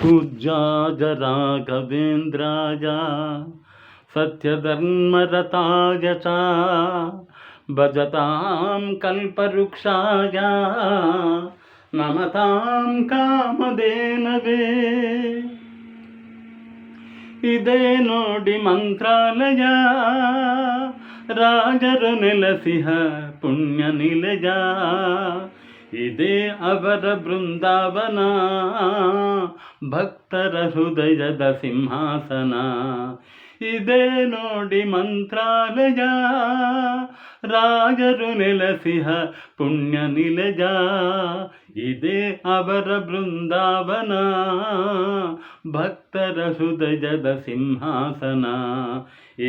पूज्याय राघवेन्द्राय सत्यधर्मरताय च भजतां कल्पवृक्षाय नमतां कामधेनवे। ಇದೇ ನೋಡಿ ಮಂತ್ರಾಲಯ, ರಾಜರು ನೆಲೆಸಿಹ ಪುಣ್ಯ ನಿಲಯ. ಇದೇ ಅವರ ಬೃಂದಾವನ, ಭಕ್ತರ ಹೃದಯದ ಸಿಂಹಾಸನ. ಇದೇ ನೋಡಿ ಮಂತ್ರಾಲಯ, ರಾಜರು ನೆಲೆಸಿಹ ಪುಣ್ಯ ನಿಲಯ. ಇದೇ ಅವರ ಬೃಂದಾವನ, ಭಕ್ತರ ಹೃದಯದ ಸಿಂಹಾಸನ.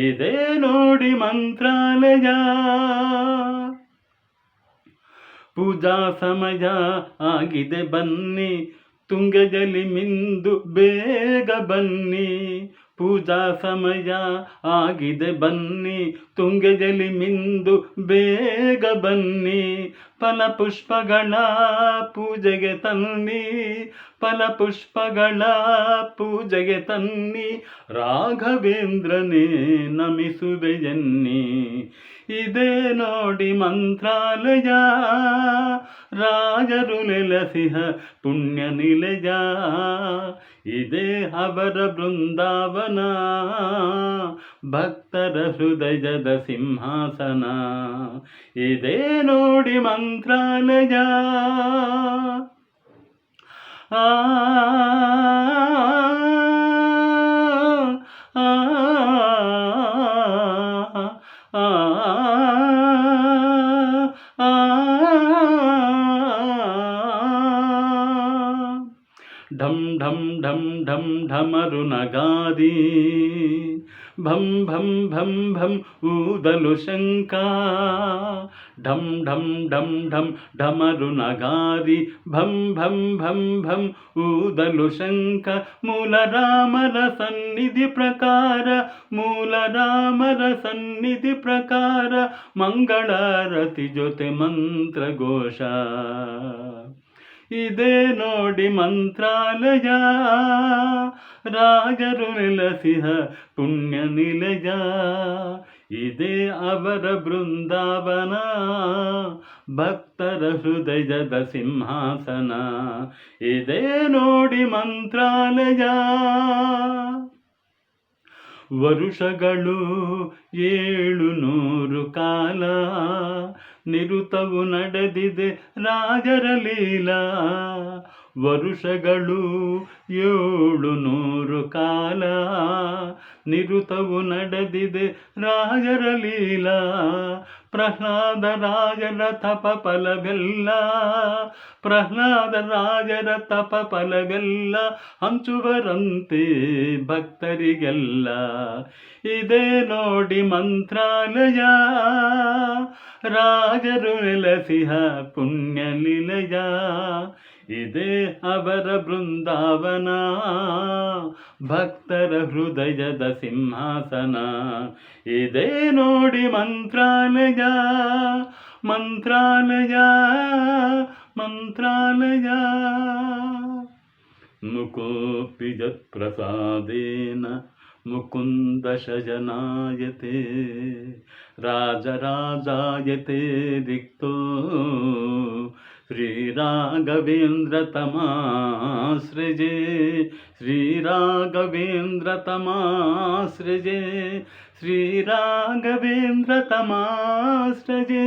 ಇದೇ ನೋಡಿ ಮಂತ್ರಾಲಯ. ಪೂಜಾ ಸಮಯ ಆಗಿದೆ ಬನ್ನಿ, ತುಂಗೆಯಲ್ಲಿ ಮಿಂದು ಬೇಗ ಬನ್ನಿ. ಪೂಜಾ ಸಮಯ ಆಗಿದೆ ಬನ್ನಿ, ತುಂಗೆಯಲ್ಲಿ ಮಿಂದು ಬೇಗ ಬನ್ನಿ. ಫಲಪುಷ್ಪಗಳ ಪೂಜೆಗೆ ತನ್ನಿ, ಫಲಪುಷ್ಪಗಳ ಪೂಜೆಗೆ ತನ್ನಿ. ರಾಘವೇಂದ್ರನೇ ನಮಿಸುವೆ ಎನ್ನಿ. ಇದೇ ನೋಡಿ ಮಂತ್ರಾಲಯ, ರಾಜರು ನೆಲೆಸಿಹ ಪುಣ್ಯ ನಿಲಯ. ಇದೇ ಅವರ ಬೃಂದಾವನ, ಭಕ್ತರ ಹೃದಯದ ಸಿಂಹಾಸನ. ಇದೇ ನೋಡಿ ಮಂತ್ರಾಲಯ. ಆ ಢಂ ಢಂ ಢಂ ಢಂ ಢಮರು ನಗಾರಿ, ಭಂ ಭಂ ಭಂ ಭಂ ಊದಲು ಶಂಕ. ಢಂ ಢಂ ಢಂ ಢಂ ಢಮರು ನಗಾರಿ, ಭಂ ಭಂ ಭಂ ಭಂ ಊದಲು ಶಂಕ. ಮೂಲ ರಾಮರ ಸನ್ನಿಧಿ ಪ್ರಕಾರ, ಮೂಲ ರಾಮರ ಸನ್ನಿಧಿ ಪ್ರಕಾರ. ಮಂಗಳಾರತಿ ಜೊತೆ ಮಂತ್ರಘೋಷ. ಇದೇ ನೋಡಿ ಮಂತ್ರಾಲಯ, ರಾಜರು ನೆಲೆಸಿಹ ಪುಣ್ಯ ನಿಲಯ. ಇದೇ ಅವರ ಬೃಂದಾವನ, ಭಕ್ತರ ಹೃದಯದ ಸಿಂಹಾಸನ. ಇದೇ ನೋಡಿ ಮಂತ್ರಾಲಯ. ವರುಷಗಳು 700 ಕಾಲ, ನಿರುತವು ನಡೆದಿದೆ ರಾಜರ ಲೀಲಾ. ವರುಷಗಳು 700 ಕಾಲ, ನಿರುತವು ನಡೆದಿದೆ ರಾಜರ ಲೀಲಾ. ಪ್ರಹ್ಲಾದ ರಾಜರ ತಪ ಫಲವೆಲ್ಲ, ಪ್ರಹ್ಲಾದ ರಾಜರ ತಪ ಫಲವೆಲ್ಲ. ಹಂಚುವರಂತೆ ಭಕ್ತರಿಗೆಲ್ಲ. ಇದೇ ನೋಡಿ ಮಂತ್ರಾಲಯ, ರಾಜರು ನೆಲೆಸಿಹ ಪುಣ್ಯ ನಿಲಯ. ಇದೇ ಅವರ ಬೃಂದಾವನ, ಭಕ್ತರ ಹೃದಯದ ಸಿಂಹಾಸನ. ಇದೇ ನೋಡಿ ಮಂತ್ರಾಲಯ, ಮಂತ್ರಾಲಯ, ಮಂತ್ರಾಲಯ. ಮುಕೋಪಿ ಯತ್ಪ್ರಸಾದೇನ ಮುಕುಂದ ಶಯನಾಯತೆ, ರಾಜರಾಜಾಯತೆ ರಿಕ್ತೋ. ಶ್ರೀರಾಘವೇಂದ್ರ ತಮಾಶ್ರಜೆ, ಶ್ರೀರಾಘವೇಂದ್ರ ತಮಾಶ್ರಜೆ, ಶ್ರೀರಾಘವೇಂದ್ರ ತಮಾಶ್ರಜೆ.